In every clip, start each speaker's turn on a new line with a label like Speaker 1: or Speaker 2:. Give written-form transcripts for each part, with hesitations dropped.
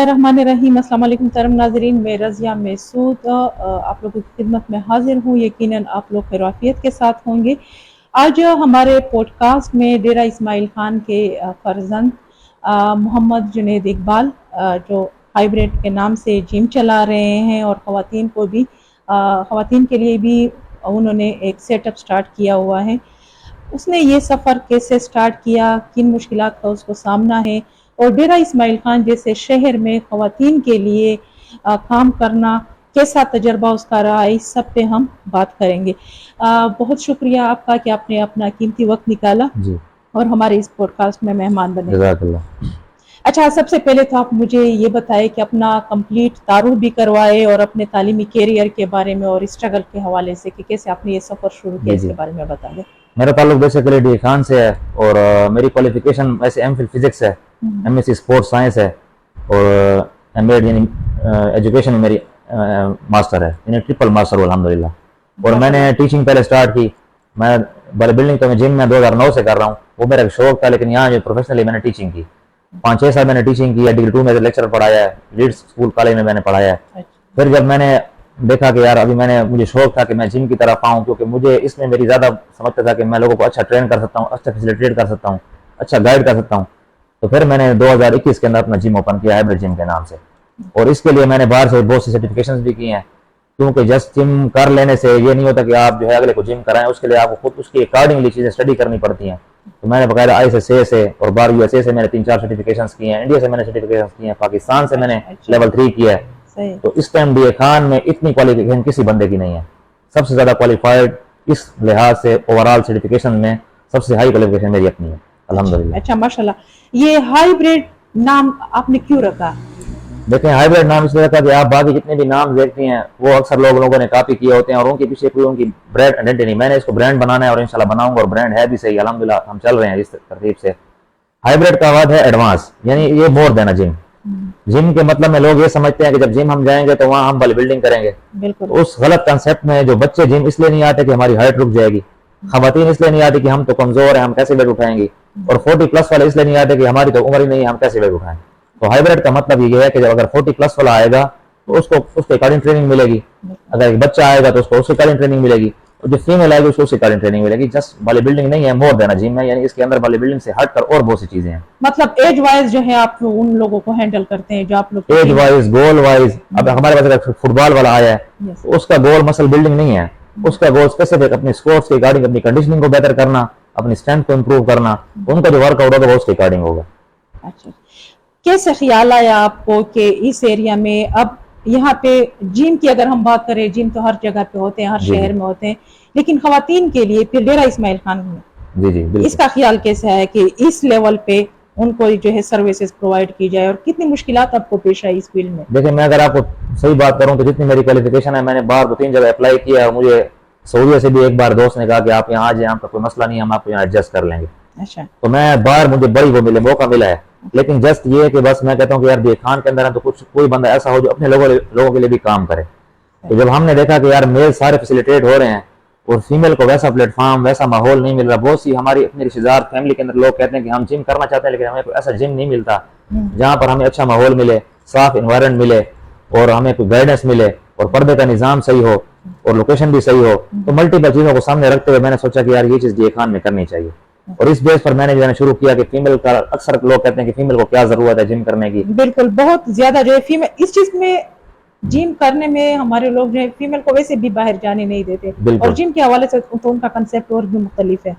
Speaker 1: बिस्मिल्लाहिर्रहमानिर्रहीम। अस्सलाम वालेकुम तमाम नाज़रीन, मैं रज़िया महसूद आप लोगों की खिदमत में हाजिर हूँ। यकीनन आप लोग खैरियत के साथ होंगे। आज हमारे पॉडकास्ट में डेरा इस्माइल खान के फर्जंद मोहम्मद जुनैद इकबाल जो हाइब्रिड के नाम से जिम चला रहे हैं और ख़वातीन के लिए भी उन्होंने एक सेटअप स्टार्ट किया हुआ है। उसने ये सफ़र कैसे स्टार्ट किया, किन मुश्किलात का उसको सामना है और डेरा इस्माइल खान जैसे शहर में ख़वातीन के लिए काम करना कैसा तजर्बा उसका रहा है, इस सब पे हम बात करेंगे। बहुत शुक्रिया आपका कि आपने अपना कीमती वक्त निकाला
Speaker 2: जी।
Speaker 1: और हमारे इस पॉडकास्ट में मेहमान बने।
Speaker 2: जज़ाकल्लाह।
Speaker 1: अच्छा, सबसे पहले तो आप मुझे ये बताएं कि अपना कंप्लीट तारुफ भी करवाए और अपने तालीमी कैरियर के बारे में और स्ट्रगल के हवाले से कि कैसे आपने ये सफ़र शुरू किया, इसके बारे में बता दें।
Speaker 2: मेरा ताल्लुक बेसिकली डी खान से है और मेरी क्वालिफिकेशन वैसे एमफिल फिजिक्स है, एमएससी स्पोर्ट्स साइंस है और एमबीए यानी एजुकेशन में मेरी मास्टर है, यानी ट्रिपल मास्टर हूँ अल्हम्दुलिल्लाह। और मैंने टीचिंग पहले स्टार्ट की। मैं बॉडी बिल्डिंग तो मैं जिम में 2009 से कर रहा हूँ, वो मेरा शौक था, लेकिन यहाँ जो प्रोफेशनली मैंने टीचिंग की 5-6 साल मैंने टीचिंग की है। डिग्री 2 में लेक्चर पढ़ाया है, लीड्स स्कूल कॉलेज में मैंने पढ़ाया है। फिर जब मैंने देखा कि यार अभी मुझे शौक था कि मैं जिम की तरफ आऊँ, क्योंकि मुझे इसमें मेरी ज़्यादा समझता था कि मैं लोगों को अच्छा ट्रेन कर सकता हूँ, अच्छा फैसिलिटेट कर सकता हूँ, अच्छा गाइड कर सकता हूँ। तो फिर मैंने 2021 के अंदर अपना जिम ओपन किया हाइब्रिड जिम के नाम से। और इसके लिए मैंने बाहर से बहुत सी सर्टिफिकेशंस भी की हैं, क्योंकि जस्ट जिम कर लेने से ये नहीं होता कि आप जो है अगले को जिम कराएं, उसके लिए आपको खुद उसकी अकॉर्डिंगली चीज़ें स्टडी करनी पड़ती हैं। तो मैंने बकायदा ISSA से और बार USA से मैंने 3-4 सर्टिफिकेशंस की हैं, इंडिया से मैंने सर्टिफिकेशंस की हैं, पाकिस्तान से मैंने लेवल 3 किया है। तो इस टाइम डीए खान में इतनी क्वालिफिकेशन किसी बंदे की नहीं है, सबसे ज़्यादा क्वालिफाइड इस लिहाज से ओवरऑल सर्टिफिकेशन में सबसे हाई क्वालिफिकेशन मेरी अपनी है अल्हम्दुलिल्लाह।
Speaker 1: अच्छा, माशाल्लाह। ये हाइब्रिड नाम आपने क्यों रखा?
Speaker 2: देखें, हाइब्रिड नाम इसलिए रखा कि आप बाकी जितने भी नाम देखती हैं वो अक्सर लोगों ने कॉपी किए होते हैं और उनके पीछे कोई उनकी ब्रांड आइडेंटिटी नहीं। मैंने इसको ब्रांड बनाना है और इंशाल्लाह बनाऊंगा, और ब्रांड है भी सही अल्हम्दुलिल्लाह, हम चल रहे हैं इस तरतीब से। हाइब्रिड का वर्ड है एडवांस, यानी ये मोर देन अ जिम। जिम के मतलब में लोग ये समझते हैं कि जब जिम हम जाएंगे तो वहां हम बॉडी बिल्डिंग करेंगे। उस गलत कंसेप्ट में जो बच्चे जिम इसलिए नहीं आते कि हमारी हाइट रुक जाएगी, खवातीन इसलिए नहीं आती कि हम तो कमजोर हैं, हम कैसे वेट उठाएंगे, और 40+ वाले इसलिए नहीं आते कि हमारी तो उम्र ही नहीं है, हम कैसे वेट उठाएं। तो हाइब्रिड का मतलब ये है कि जब अगर 40+ वाला आएगा तो उसको उसके अकॉर्डिंग ट्रेनिंग मिलेगी, अगर एक बच्चा आएगा तो उसको उसके अकॉर्डिंग ट्रेनिंग मिलेगी, और जो फीमेल आएगी उसको उसके अकॉर्डिंग ट्रेनिंग मिलेगी। जस्ट बॉडी बिल्डिंग नहीं है, मोर देन अ जिम है, यानी इसके अंदर बॉडी बिल्डिंग से हटकर और बहुत सी चीजें हैं।
Speaker 1: मतलब एज वाइज जो है आप उन लोगों को हैंडल करते हैं जो आप लोग
Speaker 2: एज वाइज, गोल वाइज। अब हमारे पास अगर फुटबॉल वाला आया है तो उसका गोल मसल बिल्डिंग नहीं है, उसका गोल स्पेसिफिक अपने स्पोर्ट्स के अकॉर्डिंग अपनी कंडीशनिंग को बेहतर करना, अपनी स्ट्रेंथ को इम्प्रूव करना, उनका जो वर्कआउट होगा वो उसके अकॉर्डिंग होगा।
Speaker 1: अच्छा, कैसे ख्याल आया आपको कि इस एरिया में अब यहाँ पे जिम की अगर हम बात करें, जिम तो हर जगह पे होते हैं, हर शहर में होते हैं, लेकिन खवातीन के लिए फिर डेरा इस्माइल खान में
Speaker 2: जी
Speaker 1: इसका ख्याल कैसा है कि इस लेवल पे उनको जो है सर्विसेज प्रोवाइड की जाए और कितनी मुश्किलात आपको पेश आई इस फील्ड में?
Speaker 2: देखिए, मैं अगर आपको सही बात करूं तो जितनी मेरी क्वालिफिकेशन है, मैंने बाहर 2-3 जगह अप्लाई किया और मुझे सऊदीया से भी एक बार दोस्त ने कहा कि आप यहाँ आ जाए, आपका कोई मसला नहीं, हम आपको यहाँ एडजस्ट कर लेंगे।
Speaker 1: अच्छा।
Speaker 2: तो मैं बाहर मुझे बड़ी वो मौका मिला है, लेकिन जस्ट ये है कि बस मैं कहता हूँ कि यार डीए खान के अंदर है तो कुछ कोई बंदा ऐसा हो जो अपने लोगों के लिए भी काम करे। तो जब हमने देखा कि यार मेल सारे फैसिलिटेट हो रहे हैं और फीमेल को वैसा प्लेटफॉर्म, वैसा माहौल नहीं मिल रहा, बहुत सी हमारी अपने रिश्तेदार फैमिली के अंदर लोग कहते हैं कि हम जिम करना चाहते हैं लेकिन हमें कोई ऐसा जिम नहीं मिलता जहां पर हमें अच्छा माहौल मिले, साफ इन्वायरमेंट मिले और हमें कोई गाइडेंस मिले और पर्दे का निजाम सही हो और लोकेशन भी सही हो। तो मल्टीपल चीजों को सामने रखते हुए मैंने सोचा कि यार ये चीज डीए खान में करनी चाहिए, और इस बेस पर मैंने शुरू किया कि फीमेल का, अक्सर लोग कहते हैं कि फीमेल को क्या जरूरत है जिम करने की।
Speaker 1: बिल्कुल, बहुत ज्यादा जो है फीमेल इस चीज में जिम करने में हमारे लोग जो है फीमेल को वैसे भी बाहर जाने नहीं देते, और जिम के हवाले से तो उनका कंसेप्ट और भी मुख्तलिफ है।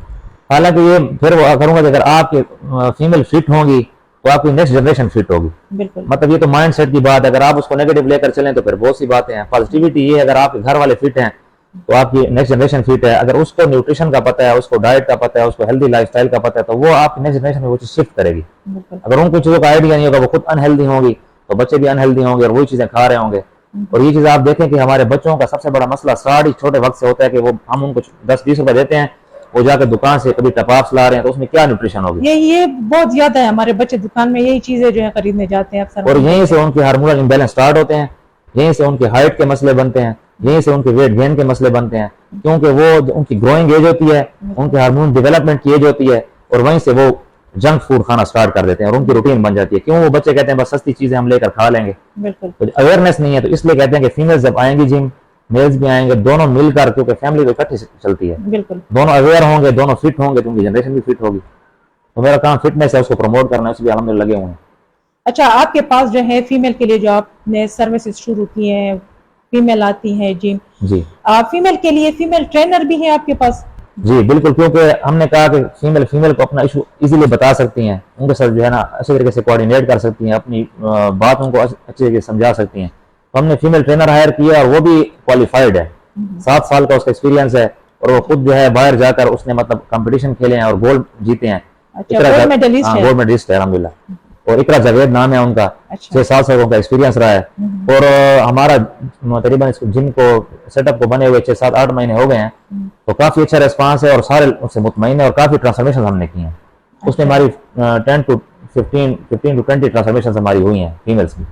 Speaker 2: हालांकि ये फिर वो करूंगा कि अगर आपकी फीमेल फिट होंगी तो आपकी नेक्स्ट जनरेशन फिट होगी।
Speaker 1: बिल्कुल,
Speaker 2: मतलब ये तो माइंड सेट की बात है, अगर आप उसको नेगेटिव लेकर चलें तो फिर बहुत सी बातें हैं। पॉजिटिविटी ये है, अगर आपके घर वाले फिट हैं तो आपकी नेक्स्ट जनरेशन फिट है। अगर उसको न्यूट्रिशन का पता है, उसको डाइट का पता है, उसको हेल्दी लाइफस्टाइल का पता है, तो वो आपकी नेक्स्ट जनरेशन में वो चीज शिफ्ट करेगी। अगर उनको चीजों का आइडिया नहीं होगा, वो खुद अनहेल्दी होंगी तो बच्चे भी अनहेल्दी होंगे और वही चीजें खा रहे होंगे। और ये चीज आप देखें कि हमारे बच्चों का सबसे बड़ा मसला स्टार्ट ही छोटे वक्त से होता है कि वो हम उनको 10-20 रुपए देते हैं, वो जाकर दुकान से कभी टपाप्स ला रहे हैं, तो उसमें क्या न्यूट्रिशन होगी।
Speaker 1: ये बहुत ज्यादा है, हमारे बच्चे दुकान में यही चीजें जो है खरीदने जाते हैं अक्सर,
Speaker 2: और यहीं से उनके हार्मोनल इम्बैलेंस स्टार्ट होते हैं, यहीं से उनकी हाइट के मसले बनते हैं, यहीं से उनके वेट गेन के मसले बनते हैं, क्योंकि वो उनकी ग्रोइंग एज होती है, उनके हार्मोन डेवलपमेंट की एज होती है, और वहीं से वो जंक फूड खाना स्टार्ट कर देते हैं और उनकी रूटीन बन जाती है। क्यों? वो बच्चे कहते हैं बस सस्ती चीजें हम लेकर खा लेंगे।
Speaker 1: बिल्कुल
Speaker 2: तो अवेयरनेस नहीं है, तो इसलिए कहते हैं कि फीमेल्स जब आएंगी जिम, मेल्स भी आएंगे, दोनों मिलकर, क्योंकि फैमिली तो इकट्ठी चलती है,
Speaker 1: बिल्कुल।
Speaker 2: दोनों अवेयर होंगे, दोनों फिट होंगे, तो उनकी जनरेशन भी फिट होगी। तो मेरा काम फिटनेस है, उसको प्रमोट करना है, उसमें अल्हम्दुलिल्लाह लगे हुए हैं।
Speaker 1: अच्छा, आपके पास जो है फीमेल के लिए जो आपने सर्विसेज शुरू की हैं, फीमेल आती है जिम,
Speaker 2: जी
Speaker 1: फीमेल के लिए फीमेल ट्रेनर भी है आपके पास?
Speaker 2: जी बिल्कुल, क्योंकि हमने कहा कि फीमेल को अपना इशू इजीली बता सकती हैं, उनके साथ जो है ना अच्छे तरीके से कोऑर्डिनेट कर सकती हैं, अपनी बात उनको अच्छे तरीके से समझा सकती हैं। तो हमने फीमेल ट्रेनर हायर किया और वो भी क्वालिफाइड है, 7 साल का उसका एक्सपीरियंस है, और वो खुद जो है बाहर जाकर उसने मतलब कंपटीशन खेले हैं और गोल्ड जीते हैं।
Speaker 1: अच्छा, गोल्ड मेडलिस्ट है?
Speaker 2: गोल्ड मेडलिस्ट है अल्हम्दुलिल्लाह। और इकरा जावेद नाम है उनका।
Speaker 1: अच्छा।
Speaker 2: 6-7 साल का एक्सपीरियंस रहा है। और हमारा तकरीबन इस जिम को सेटअप को बने हुए 6-7-8 महीने हो गए हैं, तो काफी अच्छा रिस्पांस है और सारे उससे मुतमईन है और काफी ट्रांसफॉर्मेशन हमने की हैं। उसमें हमारी 10 to 15 to 20 ट्रांसफॉर्मेशन हमारी हुई हैं फीमेल्स की,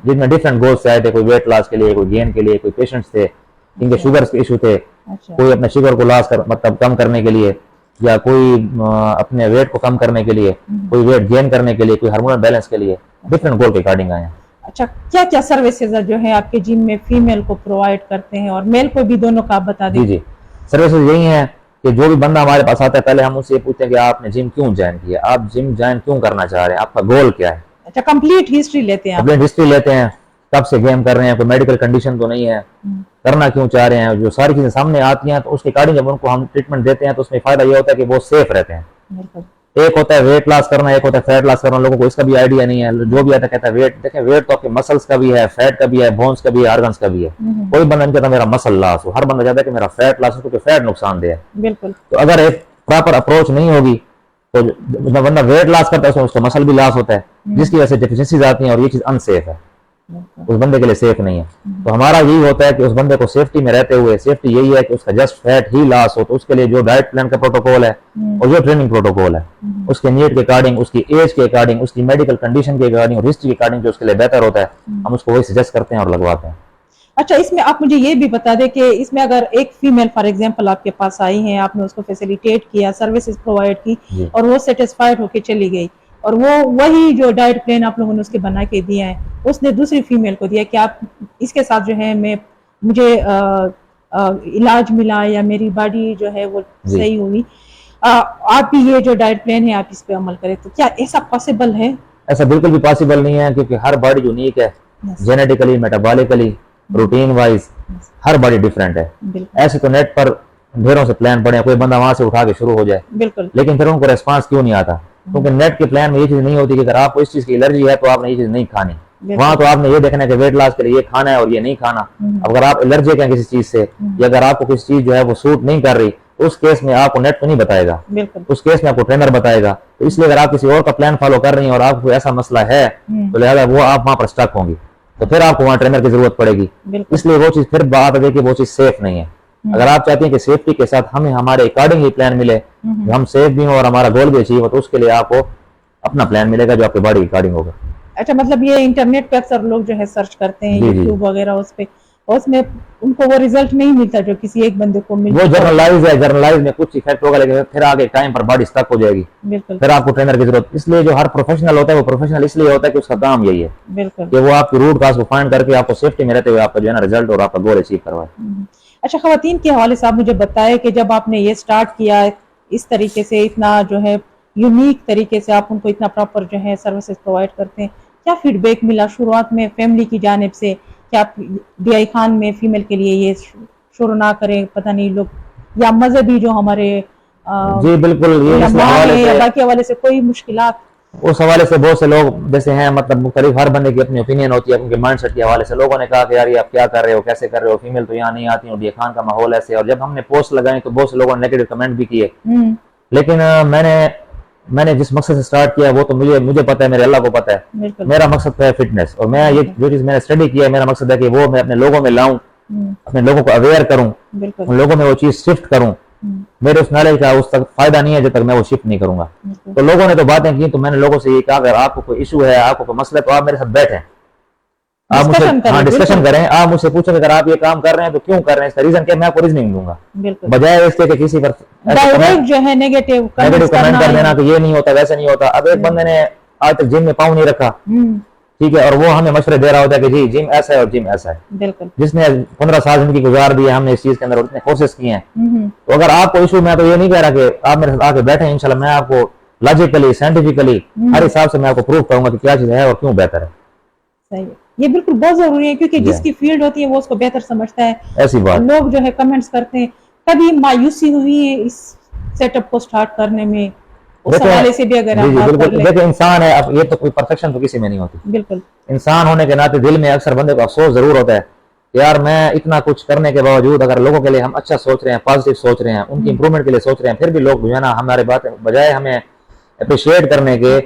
Speaker 2: जिनमें डिफरेंट गोल्स से आए थे। कोई वेट लॉस के लिए, कोई गेन के लिए, कोई पेशेंट्स थे जिनके शुगर के इशू थे, कोई अपने शुगर को लॉस कर मतलब कम करने के लिए, या कोई अपने वेट को कम करने के लिए, कोई वेट गेन करने के लिए, कोई हार्मोनल बैलेंस के लिए, डिफरेंट गोल के अकॉर्डिंग आए हैं।
Speaker 1: अच्छा, क्या क्या सर्विसेज जो है आपके जिम में फीमेल को प्रोवाइड करते हैं और मेल को भी, दोनों का आप बता दीजिए।
Speaker 2: जी जी, सर्विसेज यही है कि जो भी बंदा हमारे पास आता है, पहले हम उससे पूछते हैं कि आपने जिम क्यों ज्वाइन किया, आप जिम ज्वाइन क्यों करना चाह रहे हैं, आपका गोल क्या है।
Speaker 1: अच्छा, कंप्लीट हिस्ट्री लेते हैं?
Speaker 2: कंप्लीट हिस्ट्री लेते हैं, कब से गेम कर रहे हैं, कोई मेडिकल कंडीशन तो नहीं है, करना क्यों चाह रहे हैं। जो सारी चीजें सामने आती हैं तो उसके अकॉर्डिंग जब उनको हम ट्रीटमेंट देते हैं तो उसमें फायदा ये होता है कि वो सेफ रहते हैं। एक होता है वेट लॉस करना, एक होता है फैट लॉस करना। लोगों को इसका भी आइडिया नहीं है। जो भी आता है कहता है वेट, देखें वेट तो आपके मसल्स का भी है, फैट का भी है, बोन्स का भी है, ऑर्गन्स का भी है। कोई बंदा नहीं कहता मेरा मसल लॉस हो, हर बंदा चाहता है कि मेरा फैट लॉस हो, क्योंकि फैट नुकसानदेह है।
Speaker 1: बिल्कुल।
Speaker 2: तो अगर एक प्रॉपर अप्रोच नहीं होगी तो जब बंदा वेट लॉस करता है उसका मसल भी लॉस होता है, जिसकी वजह से डेफिशिएंसीज आती हैं और ये चीज अनसेफ है, उस बंदे के लिए सेफ नहीं है। तो हमारा यही होता है कि उस बंदे को सेफ्टी में रहते हुए, सेफ्टी यही है कि उसका जस्ट फैट ही लॉस हो, तो उसके लिए जो डाइट प्लान का प्रोटोकॉल है और जो ट्रेनिंग प्रोटोकॉल है, उसके नीड के अकॉर्डिंग, उसकी एज के अकॉर्डिंग, उसकी मेडिकल कंडीशन के अकॉर्डिंग और हिस्ट्री के अकॉर्डिंग जो उसके लिए बेहतर होता है, हम उसको वही सजेस्ट करते हैं और लगवाते हैं।
Speaker 1: अच्छा, इसमें आप मुझे ये भी बता दें कि इसमें अगर एक फीमेल फॉर एग्जांपल आपके पास आई है, आपने उसको फैसिलिटेट किया, सर्विसेज प्रोवाइड की और वो सेटिस्फाइड होकर चली गई, और वो वही जो डाइट प्लान आप लोगों ने उसके बना के दिया है उसने दूसरी फीमेल को दिया कि आप इसके साथ जो है मुझे इलाज मिला या मेरी बॉडी जो है वो सही हुई, आप भी ये जो डाइट प्लान है आप इस पे अमल करें, तो क्या ऐसा पॉसिबल है?
Speaker 2: ऐसा बिल्कुल भी पॉसिबल नहीं है, क्योंकि हर बॉडी यूनिक है, जेनेटिकली, मेटाबॉलिकली, रूटीन वाइज हर बॉडी डिफरेंट है। ऐसे तो नेट पर ढेरों से प्लान पड़े, कोई बंदा वहां से उठा के शुरू हो जाए, बिल्कुल, लेकिन फिर उनको रेस्पॉन्स क्यों नहीं आता? क्योंकि नेट के प्लान में ये चीज नहीं होती कि अगर आपको इस चीज की एलर्जी है तो आपने ये चीज नहीं खानी। वहां तो आपने ये देखना है कि वेट लॉस के लिए ये खाना है और ये नहीं खाना। अगर आप एलर्जिक हैं किसी चीज से, या अगर आपको किसी चीज जो है वो सूट नहीं कर रही, तो उस केस में आपको नेट तो नहीं बताएगा, उस केस में आपको ट्रेनर बताएगा। तो इसलिए अगर आप किसी और का प्लान फॉलो कर रही हैं और आपको ऐसा मसला है तो लिहाजा वो आप वहां पर स्टक होंगी, तो फिर आपको वहां ट्रेनर की जरूरत पड़ेगी। इसलिए वो चीज फिर बात है कि वो चीज सेफ नहीं है। अगर आप चाहते हैं कि सेफ्टी के साथ हमें हमारे अकॉर्डिंग ही प्लान मिले, हम सेफ भी हो और हमारा गोल भी अचीव हो, तो उसके लिए आपको अपना प्लान मिलेगा जो आपके बॉडी अकॉर्डिंग होगा।
Speaker 1: अच्छा, मतलब ये इंटरनेट पे अक्सर लोग जो है सर्च करते हैं, यूट्यूब वगैरह उस पे, और उसमें उनको वो रिजल्ट नहीं मिलता जो किसी एक बंदे को मिलता है।
Speaker 2: वो जर्नलाइज है, जर्नलाइज में कुछ इफेक्ट होगा, लेकिन फिर आगे टाइम पर बॉडी स्टक हो जाएगी, फिर आपको ट्रेनर की जरूरत। इसलिए जो हर प्रोफेशनल होता है वो प्रोफेशनल इसलिए होता है कि उसका काम यही है कि वो आपकी रूट काज को फाइंड करके आपको सेफ्टी में रहते हुए आपका जो है ना रिजल्ट और आपका गोल अचीव करवाए।
Speaker 1: अच्छा, खवातीन के हवाले से आप मुझे बताएं कि जब आपने ये स्टार्ट किया इस तरीके से, इतना जो है यूनिक तरीके से आप उनको इतना प्रॉपर जो है सर्विसेज प्रोवाइड करते हैं, क्या फीडबैक मिला शुरुआत में फैमिली की जानिब से कि आप DI खान में फीमेल के लिए ये शुरू ना करें, पता नहीं लोग, या मजहबी जो हमारे
Speaker 2: जी बिल्कुल, ये
Speaker 1: बाकी हवाले से कोई मुश्किलात?
Speaker 2: उस हवाले से बहुत से लोग जैसे हैं, मतलब मुख्तलिफ हर बंदे की अपनी ओपिनियन होती है, उनके माइंड सेट के हवाले से लोगों ने कहा कि यार ये आप क्या कर रहे हो, कैसे कर रहे हो, फीमेल तो यहाँ नहीं आती और DI खान का माहौल ऐसे। और जब हमने पोस्ट लगाई तो बहुत से लोगों ने नेगेटिव कमेंट भी किए, लेकिन मैंने जिस मकसद से स्टार्ट किया वो तो मुझे पता है, मेरे अल्लाह को पता है। मेरा मकसद है फिटनेस, और मैं ये जो चीज मैंने स्टडी किया है, मेरा मकसद है कि वो मैं अपने लोगों में लाऊं, अपने लोगों को अवेयर करूं, उन लोगों में वो चीज शिफ्ट करूं। मेरे उस नॉलेज का उस तक फायदा नहीं है जब तक मैं वो शिफ्ट नहीं करूंगा। तो लोगों ने तो बातें की, तो मैंने लोगों से ये कहा अगर आपको कोई इशू है, आपको कोई मसला है, तो आप मेरे साथ बैठें, आप मुझसे
Speaker 1: डिस्कशन करें,
Speaker 2: डिस्कशन
Speaker 1: बिल्कुल।
Speaker 2: करें, आप मुझसे पूछें कि अगर आप ये काम कर रहे हैं तो क्यों कर रहे हैं, इसका रीजन क्या है, मैं आपको रीजनिंग दूंगा,
Speaker 1: बिल्कुल
Speaker 2: बजाय इसके कि किसी पर
Speaker 1: डायरेक्ट जो है नेगेटिव
Speaker 2: नेगेटिव
Speaker 1: कमेंट्स
Speaker 2: कमेंट कर
Speaker 1: करना
Speaker 2: देना कि ये नहीं होता वैसे नहीं होता। अब एक बंदे ने आज तक जिम में पाँव नहीं रखा, ठीक है, और वो हमें मशवरे दे रहा होता है कि जी जिम ऐसा है और जिम ऐसा है,
Speaker 1: बिल्कुल।
Speaker 2: जिसने 15 साल जिंदगी गुजार दी है, हमने इस चीज के अंदर इतने कोर्सेज किए हैं। तो अगर आपको इशू, मैं तो ये नहीं कह रहा कि आप मेरे साथ आके बैठे, इंशाल्लाह मैं आपको लॉजिकली साइंटिफिकली हर हिसाब से मैं आपको प्रूव करूंगा कि क्या चीज है और क्यों बेहतर है।
Speaker 1: सही है, ये बिल्कुल बहुत जरूरी है, क्योंकि
Speaker 2: जी।
Speaker 1: जिसकी फील्ड होती है वो उसको बेहतर समझता है।
Speaker 2: ऐसी बात।
Speaker 1: लोग जो है कमेंट्स करते हैं, कभी मायूसी हुई है इस सेटअप को स्टार्ट करने में, उस हवाले से भी अगर आप
Speaker 2: जी
Speaker 1: बात कर
Speaker 2: बिल्कुल,
Speaker 1: लें।
Speaker 2: देखिए इंसान है, अब ये तो कोई परफेक्शन तो किसी में नहीं होती,
Speaker 1: बिल्कुल
Speaker 2: इंसान होने के नाते दिल में अक्सर बंदे को अफसोस जरूर होता है कि यार मैं इतना कुछ करने के बावजूद अगर लोगों के लिए हम अच्छा सोच रहे हैं, पॉजिटिव सोच रहे हैं, उनकी इंप्रूवमेंट के लिए सोच रहे हैं, फिर भी लोग जो है ना हमारे बात बजाय हमें अप्रिशिएट करने के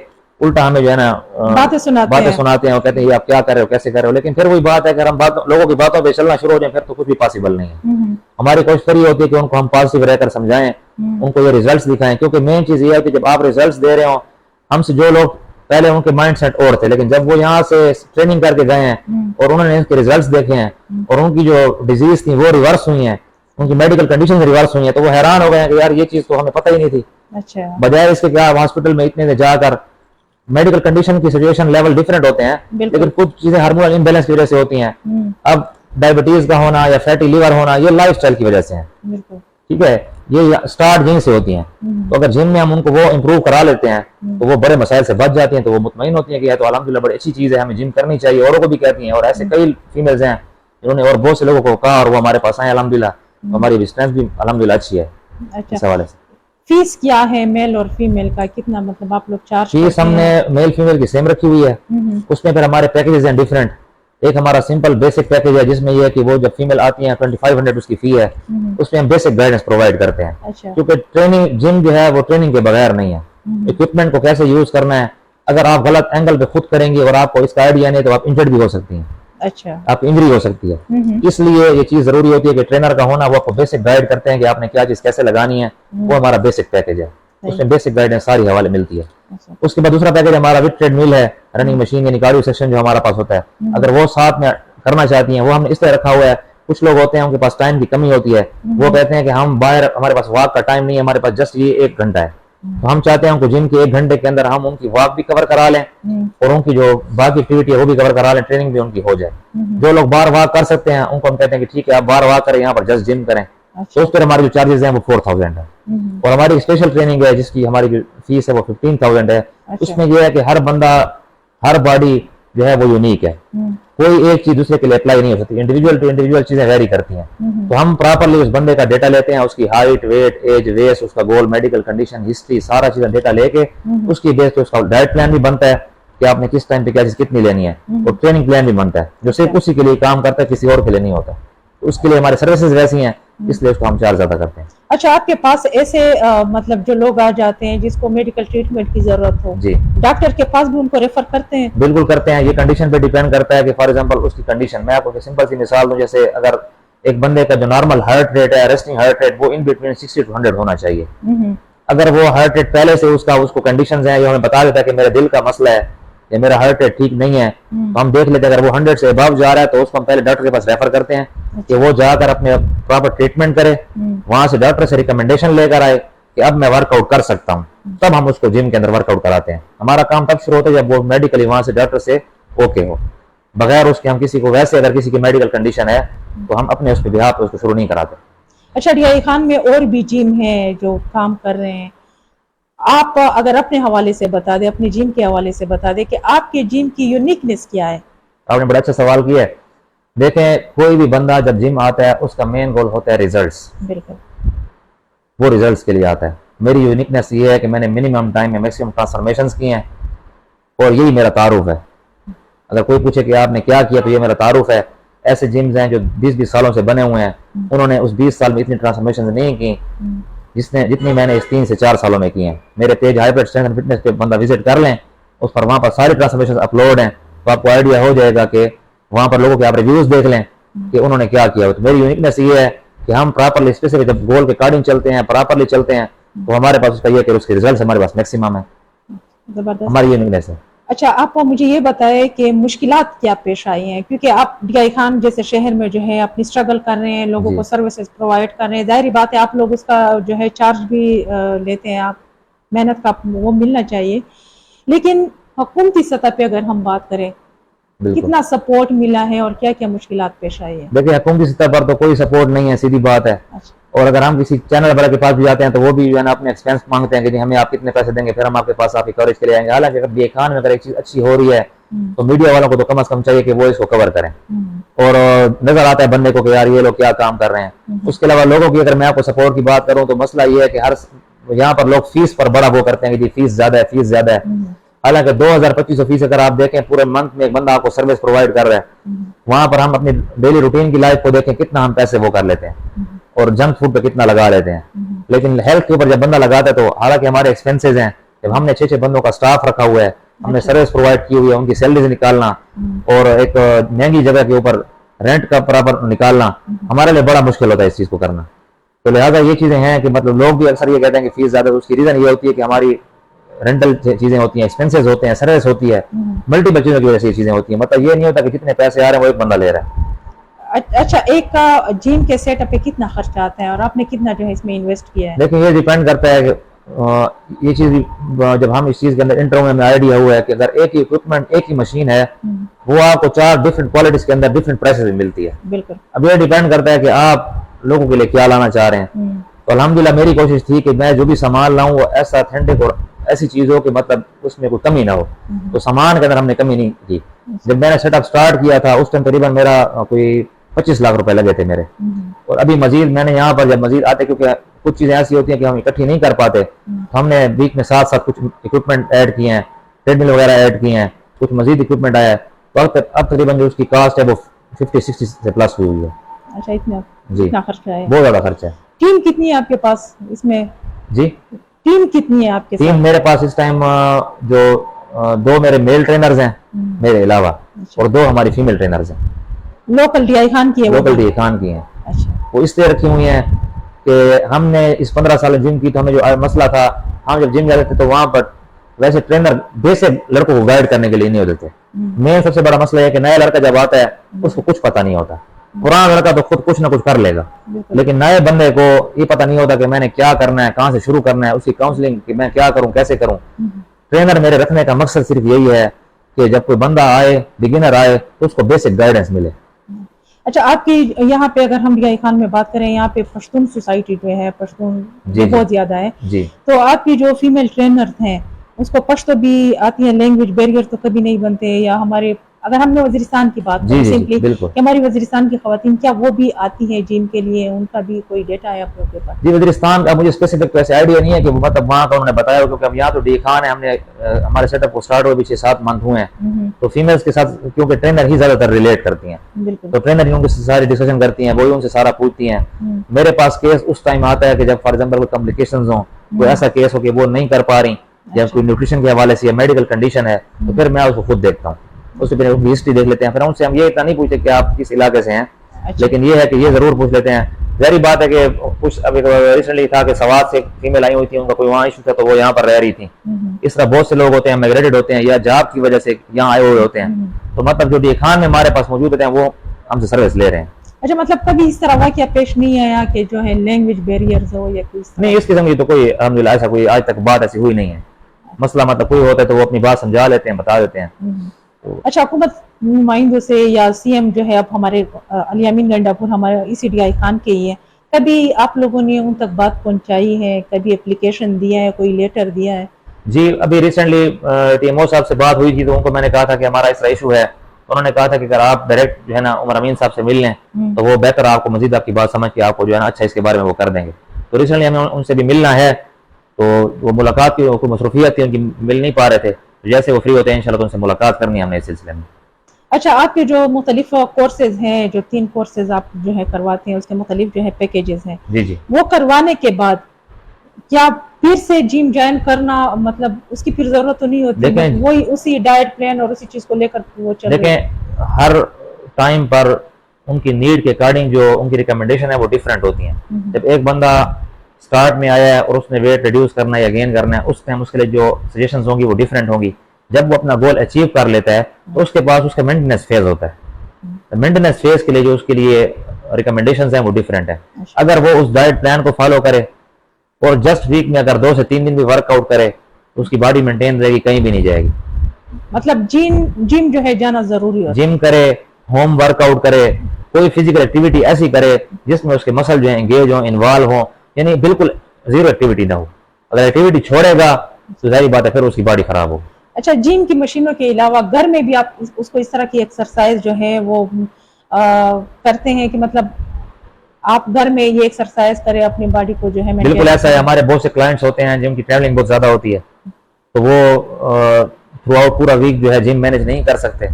Speaker 2: उल्टा हमें जो है ना
Speaker 1: बातें सुनाते हैं।
Speaker 2: और कहते हैं ये आप क्या कर रहे हो, कैसे कर रहे हो। लेकिन फिर वही बात है कि अगर हम लोगों की बातों पे चलना शुरू हो जाए फिर तो कुछ भी पॉसिबल नहीं है। हमारी कोशिश फिर ये होती है कि उनको हम पॉजिटिव रहकर समझाएं, उनको ये रिजल्ट्स दिखाएं, क्योंकि मेन चीज ये है कि जब आप रिजल्ट्स दे रहे हो, हमसे जो लोग पहले उनके माइंड सेट और थे, लेकिन जब वो यहाँ से ट्रेनिंग करके गए हैं और उन्होंने इसके रिजल्ट्स देखे हैं और उनकी जो डिजीज थी वो रिवर्स हुई है, उनकी मेडिकल कंडीशन रिवर्स हुई है, तो वो हैरान हो गए हैं कि यार ये चीज तो हमें पता ही नहीं थी।
Speaker 1: अच्छा,
Speaker 2: बजाय इसके क्या हॉस्पिटल में इतने जाकर मेडिकल कंडीशन की सिचुएशन लेवल डिफरेंट होते हैं, लेकिन कुछ चीजें हार्मोनल इम्बैलेंस की वजह से होती हैं। अब डायबिटीज का होना या फैटी लिवर होना ये लाइफस्टाइल की वजह से है, ठीक है, ये स्टार्ट जिम से होती हैं। तो अगर जिम में हम उनको वो इम्प्रूव करा लेते हैं तो वो बड़े मसाइल से बच जाती हैं, तो वो मुतमईन होती हैं कि तो अल्हम्दुलिल्लाह बड़ी अच्छी चीज है, हमें जिम करनी चाहिए, औरों को भी कहती हैं। और ऐसे कई फीमेल्स हैं जिन्होंने और बहुत से लोगों को कहा और वो हमारे पास आए अल्हम्दुलिल्लाह, तो हमारी स्ट्रेंथ भी अल्हम्दुलिल्लाह अच्छी है। इस हवाले से
Speaker 1: फीस क्या है मेल और फीमेल का, कितना मतलब आप लोग चार्ज
Speaker 2: फीस
Speaker 1: करते
Speaker 2: हमने
Speaker 1: हैं?
Speaker 2: मेल फीमेल की सेम रखी हुई है। उसमें फिर हमारे पैकेजेस हैं डिफरेंट। एक हमारा सिंपल बेसिक पैकेज है जिसमें ये है कि वो जब फीमेल आती हैं 2500 उसकी फी है, उसमें हम बेसिक गाइडेंस प्रोवाइड करते हैं।
Speaker 1: अच्छा।
Speaker 2: क्योंकि ट्रेनिंग जिम जो है वो ट्रेनिंग के बगैर नहीं है, इक्विपमेंट को कैसे यूज करना है, अगर आप गलत एंगल पे खुद करेंगे और आपको इसका आइडिया नहीं तो आप इंजर्ड भी हो सकती हैं।
Speaker 1: अच्छा,
Speaker 2: आप इंजरी हो सकती है, इसलिए ये चीज जरूरी होती है कि ट्रेनर का होना, वो आपको बेसिक गाइड करते हैं कि आपने क्या चीज कैसे लगानी है। वो हमारा बेसिक पैकेज है, उसमें बेसिक गाइडेंस सारी हवाले मिलती है। उसके बाद दूसरा पैकेज हमारा विद ट्रेडमिल है, रनिंग मशीन यानी कार्डियो सेक्शन जो हमारा पास होता है, अगर वो साथ में करना चाहती हैं वो हमने इस तरह रखा हुआ है। कुछ लोग होते हैं उनके पास टाइम की कमी होती है, वो कहते हैं कि हम बाहर, हमारे पास वॉक का टाइम नहीं है, हमारे पास जस्ट ये 1 घंटा है, तो हम चाहते हैं उनको जिम के 1 घंटे के अंदर हम उनकी वॉक भी कवर करा लें और उनकी जो बाकी एक्टिविटी है वो भी कवर करा लें, ट्रेनिंग भी उनकी हो जाए। जो लोग बाहर वॉक कर सकते हैं उनको हम कहते हैं कि ठीक है आप बाहर वॉक करें, यहाँ पर जस्ट जिम करें। तो उस पर हमारे जो चार्जेस हैं वो 4000 है। और हमारी स्पेशल ट्रेनिंग है जिसकी हमारी जो फीस है वो 15000 है। उसमें यह है कि हर बंदा, हर बॉडी जो है वो यूनिक है, कोई एक चीज दूसरे के लिए अप्लाई नहीं हो सकती, इंडिविजुअल टू इंडिविजुअल चीजें वेरी करती हैं। तो हम प्रॉपरली उस बंदे का डेटा लेते हैं, उसकी हाइट, वेट, एज, वेस्ट, उसका गोल, मेडिकल कंडीशन, हिस्ट्री, सारा चीजें डेटा लेके उसकी बेस पे उसका डाइट प्लान भी बनता है कि आपने किस टाइम पे क्या चीज कितनी लेनी है, और ट्रेनिंग प्लान भी बनता है जो सिर्फ उसी के लिए काम करता है, किसी और के लिए नहीं होता। तो उसके लिए हमारी सर्विसेज वैसी हैं, इसलिए उसको हम चार्ज ज्यादा करते हैं।
Speaker 1: अच्छा, आपके पास ऐसे मतलब जो लोग आ जाते हैं जिसको मेडिकल ट्रीटमेंट की जरूरत हो,
Speaker 2: जी
Speaker 1: डॉक्टर के पास भी उनको रेफर करते हैं?
Speaker 2: बिल्कुल करते हैं, ये कंडीशन पे डिपेंड करता है कि फॉर एग्जांपल उसकी कंडीशन, मैं आपको सिंपल सी मिसाल दूं, जैसे अगर एक बंदे का जो नॉर्मल हार्ट रेट है, रेस्टिंग हार्ट रेट, वो इन बिटवीन 60 to 100 होना चाहिए। अगर वो हार्ट रेट पहले से उसको कंडीशंस हैं, जो हमें बता देता है कि मेरे दिल का मसला है या मेरा हार्ट रेट ठीक नहीं है, तो हम देख लेते हैं अगर वो 100 से अबव जा रहा है तो उसको हम पहले डॉक्टर के पास रेफर करते हैं कि वो जाकर अपने प्रॉपर ट्रीटमेंट करे, वहां से डॉक्टर से रिकमेंडेशन लेकर आए कि अब मैं वर्कआउट कर सकता हूँ, तब हम उसको जिम के अंदर वर्कआउट कराते हैं। हमारा काम तब शुरू होता है जब वो मेडिकली वहां से डॉक्टर से ओके हो। बगैर उसके हम किसी को, वैसे अगर किसी की मेडिकल कंडीशन है तो हम अपने उसके बिहाफ पे उसको शुरू नहीं कराते।
Speaker 1: अच्छा, डीआई खान में और भी जिम है जो काम कर रहे हैं, आप अगर अपने हवाले से बता दें, अपने जिम के हवाले से बता दें कि आपके जिम की यूनिकनेस क्या है?
Speaker 2: आपने बड़ा अच्छा सवाल किया है। देखें, कोई भी बंदा जब जिम आता है उसका मेन गोल होता है रिजल्ट्स,
Speaker 1: बिल्कुल
Speaker 2: वो रिजल्ट्स के लिए आता है। मेरी यूनिकनेस ये है कि मैंने मिनिमम टाइम में मैक्सिमम ट्रांसफॉर्मेशंस किए हैं और यही मेरा तारुफ है। अगर कोई पूछे कि आपने क्या किया तो ये मेरा तारुफ है। ऐसे जिम्स हैं जो 20-20 सालों से बने हुए हैं, उन्होंने उस 20 साल में इतनी ट्रांसफॉर्मेशन नहीं की जितनी मैंने इस 3 से 4 सालों में की हैं। मेरे page hybrid strength and fitness पे बंदा विजिट कर लें, उस पर वहाँ पर सारी ट्रांसफॉर्मेशन अपलोड हैं, तो आपको आइडिया हो जाएगा कि वहाँ पर लोगों के आप रिव्यूज देख लें कि उन्होंने क्या किया। तो मेरी यूनिकनेस ये है कि हम प्रॉपरली स्पेसिफिक जब गोल के अकॉर्डिंग चलते हैं, प्रॉपरली चलते हैं, तो हमारे पास उसका ये कि उसके रिजल्ट हमारे पास मैक्सिमम है।
Speaker 1: जबरदस्त।
Speaker 2: हमारी यूनिकनेस है।
Speaker 1: अच्छा, आप मुझे ये बताएं कि मुश्किलात क्या पेश आई हैं, क्योंकि आप डीआई खान जैसे शहर में जो है अपनी स्ट्रगल कर रहे हैं, लोगों
Speaker 2: जी
Speaker 1: को सर्विसेज प्रोवाइड कर रहे हैं, जाहिर बात है आप लोग उसका जो है चार्ज भी लेते हैं, आप मेहनत का वो मिलना चाहिए। लेकिन हुकूमती सतह पे अगर हम बात करें,
Speaker 2: बिल्कुल।
Speaker 1: कितना सपोर्ट मिला है और क्या क्या मुश्किलात पेश आई है?
Speaker 2: देखिए हुकूमती सतह पर तो कोई सपोर्ट नहीं है, सीधी बात है।
Speaker 1: अच्छा।
Speaker 2: और अगर हम किसी चैनल वाले के पास भी जाते हैं तो वो भी जो है ना अपने एक्सपेंस मांगते हैं कि जी हमें आप कितने पैसे देंगे, फिर हम आपके पास आपकी कवरेज के लिए आएंगे। हालांकि अगर डीआई खान में अगर एक चीज अच्छी हो रही है तो मीडिया वालों को तो कम से कम चाहिए कि वो इसको कवर करें, और नजर आता है बंदे को कि यार ये लोग क्या काम कर रहे हैं। उसके अलावा लोगों की अगर मैं आपको सपोर्ट की बात करूं तो मसला ये है कि हर यहाँ पर लोग फीस पर बड़ा वो करते हैं कि जी फीस ज्यादा है, फीस ज्यादा है। हालांकि 2000-2500 फीस अगर आप देखें पूरे मंथ में एक बंदा आपको सर्विस प्रोवाइड कर रहा है, वहां पर हम अपनी डेली रूटीन की लाइफ को देखें कितना हम पैसे वो कर लेते हैं और जंक फूड पे कितना लगा लेते हैं। लेकिन हेल्थ के ऊपर जब बंदा लगाता है तो हालांकि हमारे एक्सपेंसेस हैं, जब हमने 6-6 बंदों का स्टाफ रखा हुआ है, हमने सर्विस प्रोवाइड की हुई है, उनकी सैलरीज निकालना और एक महंगी जगह के ऊपर रेंट का बराबर निकालना हमारे लिए बड़ा मुश्किल होता है इस चीज को करना। तो लिहाजा ये चीजें हैं कि मतलब लोग भी अक्सर ये कहते हैं कि फीस ज्यादा है, उसकी रीजन ये होती है कि हमारी रेंटल चीजें होती हैं, एक्सपेंसेस होते हैं, सर्विस होती है, मल्टीपल चीजों की वजह से ये चीजें होती हैं। मतलब ये नहीं होता कि जितने पैसे आ रहे हैं वो एक बंदा ले रहा है।
Speaker 1: अच्छा, एक का जिम के सेटअप पे कितना खर्चा आता है और आपने कितना जो है इसमें इन्वेस्ट किया है?
Speaker 2: लेकिन ये डिपेंड करता है कि ये चीज जब हम इस चीज के अंदर इंटरव्यू में आइडिया हुआ है कि अगर एक ही इक्विपमेंट एक ही मशीन है वो आपको 4 डिफरेंट क्वालिटीज के अंदर डिफरेंट प्राइसेस में मिलती है।
Speaker 1: बिल्कुल।
Speaker 2: अब ये डिपेंड करता है कि आप लोगों के लिए क्या लाना चाह रहे हैं। तो अल्हम्दुलिल्लाह मेरी कोशिश थी कि मैं जो भी सामान लाऊं वो ऐसा ऑथेंटिक और ऐसी चीज हो कि मतलब उसमें कोई कमी ना हो। तो सामान के अंदर हमने कमी नहीं की। जब मैंने सेटअप स्टार्ट किया था उस टाइम तकरीबन मेरा कोई 25 लाख रुपए लगे थे मेरे। और अभी मजीद मैंने यहाँ पर जब मजीद आते, क्योंकि कुछ चीजें ऐसी होती हैं कि हम इकट्ठी नहीं कर पाते, तो हमने बीच में साथ साथ कुछ इक्विपमेंट ऐड किए हैं, ट्रेडमिल वगैरह ऐड किए हैं, कुछ मजीद इक्विपमेंट आया है। तो अब तकरीबन जो उसकी कास्ट है वो 50-60 से प्लस हुई है।
Speaker 1: अच्छा, इतना
Speaker 2: जी,
Speaker 1: इतना खर्चा है,
Speaker 2: बहुत ज्यादा खर्चा है।
Speaker 1: टीम कितनी है आपके पास इसमें?
Speaker 2: जी,
Speaker 1: टीम कितनी है आपके
Speaker 2: टीम
Speaker 1: साथ?
Speaker 2: मेरे पास इस टाइम जो 2 मेरे मेल ट्रेनर्स हैं मेरे अलावा, और 2 हमारी फीमेल ट्रेनर्स हैं।
Speaker 1: लोकल डीआई खान की है?
Speaker 2: लोकल डीआई खान की हैं।
Speaker 1: अच्छा।
Speaker 2: वो इसलिए रखी हुई हैं कि हमने इस 15 साल जिम की, तो हमें जो मसला था, हम जब जिम जाते थे तो वहां पर वैसे ट्रेनर बेसिक लड़कों को गाइड करने के लिए नहीं होते थे। मेन सबसे बड़ा मसला है कि नया लड़का जब आता है उसको कुछ पता नहीं होता। पुराना लड़का तो खुद कुछ ना कुछ कर लेगा, लेकिन नए बंदे को ये पता नहीं होता कि मैंने क्या करना है, कहाँ से शुरू करना है, उसकी काउंसलिंग कि मैं क्या करूं, कैसे करूं। ट्रेनर मेरे रखने का मकसद सिर्फ यही है कि जब कोई बंदा आए, बिगिनर आए, तो उसको बेसिक गाइडेंस मिले।
Speaker 1: अच्छा, आपकी यहाँ पे अगर हम डीआई खान में बात करें, यहाँ पे पश्तून सोसाइटी जो है, पश्तून बहुत ज्यादा है जी। तो आपकी जो फीमेल ट्रेनर हैं उसको पश्तो भी आती है, लैंग्वेज बैरियर तो कभी नहीं बनते? या हमारे अगर हमने वजीरिस्तान की बात करें सिंपली कि हमारी वजीरिस्तान की खवातीन क्या वो भी आती है जिम के लिए, उनका भी कोई डेटा है आप लोगों के पास? जी,
Speaker 2: वजीरिस्तान का मुझे स्पेसिफिक वैसे आइडिया नहीं है कि मतलब वहाँ का उन्होंने बताया, क्योंकि अब यहाँ तो डीआई खान है, हमने हमारे सेटअप को स्टार्ट हुए भी 6-7 मंथ हुए हैं। तो फीमेल्स के साथ क्योंकि ट्रेनर ही ज्यादातर रिलेट करती हैं, तो ट्रेनर ही उनके सारी डिस्कशन करती हैं, वही उनसे सारा पूछती हैं। मेरे पास केस उस टाइम आता है कि जब फॉर एग्जाम्पल कोई कॉम्प्लिकेशंस हो, कोई ऐसा केस हो कि वो नहीं कर पा रही, या कोई न्यूट्रिशन के हवाले से या मेडिकल कंडीशन है, तो फिर मैं उसको खुद देखता हूँ, उससे पहले उनकी हिस्ट्री देख लेते हैं। फिर उनसे हम ये इतना नहीं पूछते कि आप किस इलाके से हैं, लेकिन ये है कि ये जरूर पूछ लेते हैं। जारी बात है कि कुछ अभी रिसेंटली था कि सवाद से फीमेल आई हुई थी, उनका कोई वहाँ इशू था तो वो यहाँ पर रह रही थी। इस तरह बहुत से लोग होते हैं, माइग्रेटेड होते हैं या जॉब की वजह से यहाँ आए हुए होते हैं। तो मतलब जो डीआई खान में हमारे पास मौजूद होते हैं वो हमसे सर्विस ले रहे हैं।
Speaker 1: अच्छा, मतलब कभी इस तरह वाकया पेश नहीं आया कि जो है लैंग्वेज बैरियर्स हो या कुछ?
Speaker 2: नहीं, इस किस्म की तो कोई अल्हम्दुलिल्लाह ऐसा कोई आज तक बात ऐसी हुई नहीं है। मसला मतलब कोई होता है तो वो अपनी बात समझा लेते हैं, बता देते हैं।
Speaker 1: अच्छा, हुकूमत नुमाइंदों से या सीएम जो है अब हमारे अली अमीन गंडापुर हमारे इसी डीआई खान के ही है, कभी आप लोगों ने उन तक बात पहुंचाई है, कभी एप्लीकेशन दिया है, कोई लेटर दिया है?
Speaker 2: जी, अभी रिसेंटली टीएमओ साहब से बात हुई थी तो उनको मैंने कहा था कि हमारा इस तरह इशू है। उन्होंने कहा था कि अगर आप डायरेक्ट जो है ना उमर अमीन साहब से मिल लें तो वो बेहतर आपको मजीद आपकी बात समझ के आपको जो है ना अच्छा इसके बारे में वो कर देंगे। तो रिसेंटली हमें उनसे भी मिलना है, तो वो मुलाकात की कोई मसरूफियत थी उनकी, मिल नहीं पा रहे थे। जैसे वो फ्री होते हैं इंशाल्लाह तो उनसे मुलाकात करनी है हमने इस सिलसिले में।
Speaker 1: अच्छा, आपके जो मुख्तलिफ कोर्सेज हैं, जो 3 कोर्सेज आप जो है करवाते हैं, उसके मुख्तलिफ जो है पैकेजेस हैं,
Speaker 2: जी जी, वो
Speaker 1: करवाने के बाद क्या फिर से जिम ज्वाइन करना, मतलब उसकी फिर जरूरत तो नहीं होती? वही उसी डाइट प्लान और उसी चीज को लेकर वो चल रहे हैं?
Speaker 2: हर टाइम पर उनकी नीड के अकॉर्डिंग जो उनकी रिकमेंडेशन है वो डिफरेंट होती हैं। जब एक बंदा स्टार्ट में आया है और उसने वेट रिड्यूस करना है या गेन करना है, उस टाइम उसके लिए जो सजेशंस होंगी वो डिफरेंट होंगी। जब वो अपना गोल अचीव कर लेता है तो उसके पास उसका मेंटेनेंस फेज होता है। मेंटेनेंस फेज के लिए जो उसके लिए रिकमेंडेशंस हैं वो डिफरेंट है। अगर वो उस डाइट प्लान को फॉलो करे और जस्ट वीक में अगर 2 से 3 दिन भी वर्कआउट करे तो उसकी बॉडी मेंटेन रहेगी, कहीं भी नहीं जाएगी।
Speaker 1: मतलब जिम जो है जाना जरूरी है।
Speaker 2: जिम करे, होम वर्कआउट करे, कोई फिजिकल एक्टिविटी ऐसी करे जिसमें उसके मसल जो है एंगेज हो, इन्वॉल्व हो, यानी बिल्कुल जीरो एक्टिविटी ना हो। अगर एक्टिविटी छोड़ेगा तो जाहिर बात है फिर उसकी बॉडी खराब हो।
Speaker 1: अच्छा, जिम की मशीनों के अलावा घर में भी आप उसको इस तरह की एक्सरसाइज जो है वो करते हैं कि मतलब आप घर में ये एक्सरसाइज करें अपनी बॉडी को जो है
Speaker 2: बिल्कुल ऐसा है। हमारे बहुत से क्लाइंट्स होते हैं जिनकी ट्रैवलिंग बहुत ज्यादा होती है, तो वो थ्रू आउट पूरा वीक जो है जिम मैनेज नहीं कर सकते।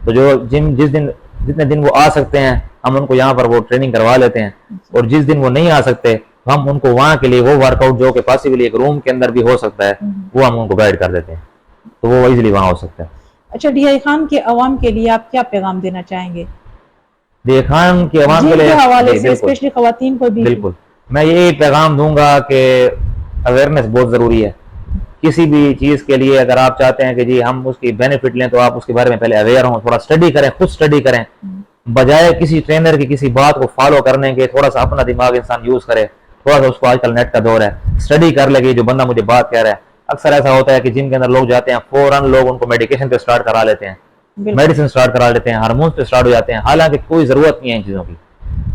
Speaker 2: तो जो जिम जितने दिन वो आ सकते हैं हम उनको यहाँ पर वो ट्रेनिंग करवा लेते हैं, और जिस दिन वो नहीं आ सकते हम उनको वहाँ के लिए वो वर्कआउट जो कि पॉसिबली एक रूम के अंदर भी हो सकता है वो हम उनको गाइड कर देते हैं, तो वो इजीली वहाँ हो सकता है।
Speaker 1: अच्छा, DI खान के अवाम के लिए आप क्या पैगाम देना चाहेंगे?
Speaker 2: DI खान के अवाम के लिए
Speaker 1: हवाले से स्पेशली खवातीन को भी
Speaker 2: बिल्कुल मैं यही पैगाम दूंगा कि अवेयरनेस बहुत जरूरी है। किसी भी चीज के लिए अगर आप चाहते हैं कि जी हम उसकी बेनिफिट लें तो आप उसके बारे में पहले अवेयर हों, थोड़ा स्टडी करें, खुद स्टडी करें, बजाय किसी ट्रेनर की किसी बात को फॉलो करने के थोड़ा सा अपना दिमाग इंसान यूज करे, थोड़ा सा उसको आजकल नेट का दौर है, स्टडी कर लगे जो बंदा मुझे बात कह रहा है। अक्सर ऐसा होता है कि जिम के अंदर लोग जाते हैं फौरन लोग उनको मेडिकेशन पे स्टार्ट करा लेते हैं, मेडिसिन स्टार्ट करा लेते हैं, हार्मोन्स पे स्टार्ट हो जाते हैं, हालांकि कोई जरूरत नहीं है इन चीजों की।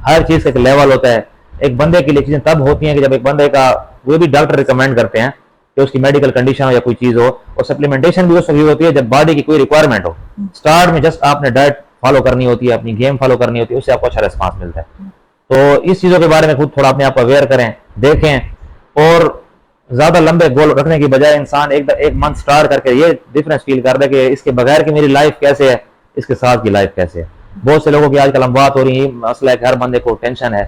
Speaker 2: हर चीज का एक लेवल होता है। एक बंदे के लिए चीजें तब होती हैं कि जब एक बंदे का वो भी डॉक्टर रिकमेंड करते हैं कि उसकी मेडिकल कंडीशन हो या कोई चीज हो, और सप्लीमेंटेशन भी उस वक्त होती है जब बॉडी की कोई रिक्वायरमेंट हो। स्टार्ट में जस्ट आपने डाइट फॉलो करनी होती है, अपनी गेम फॉलो करनी होती है, उससे आपको अच्छा रिस्पॉन्स मिलता है। तो इस चीजों के बारे में खुद थोड़ा अपने आप को अवेयर करें, देखें, और ज्यादा लंबे गोल रखने की बजाय इंसान एक मंथ स्टार्ट करके ये डिफरेंस फील कर दे कि इसके बगैर की मेरी लाइफ कैसे है, इसके साथ की लाइफ कैसे है। बहुत से लोगों की आजकल हम बात हो रही है, मसला है कि हर बंदे को टेंशन है,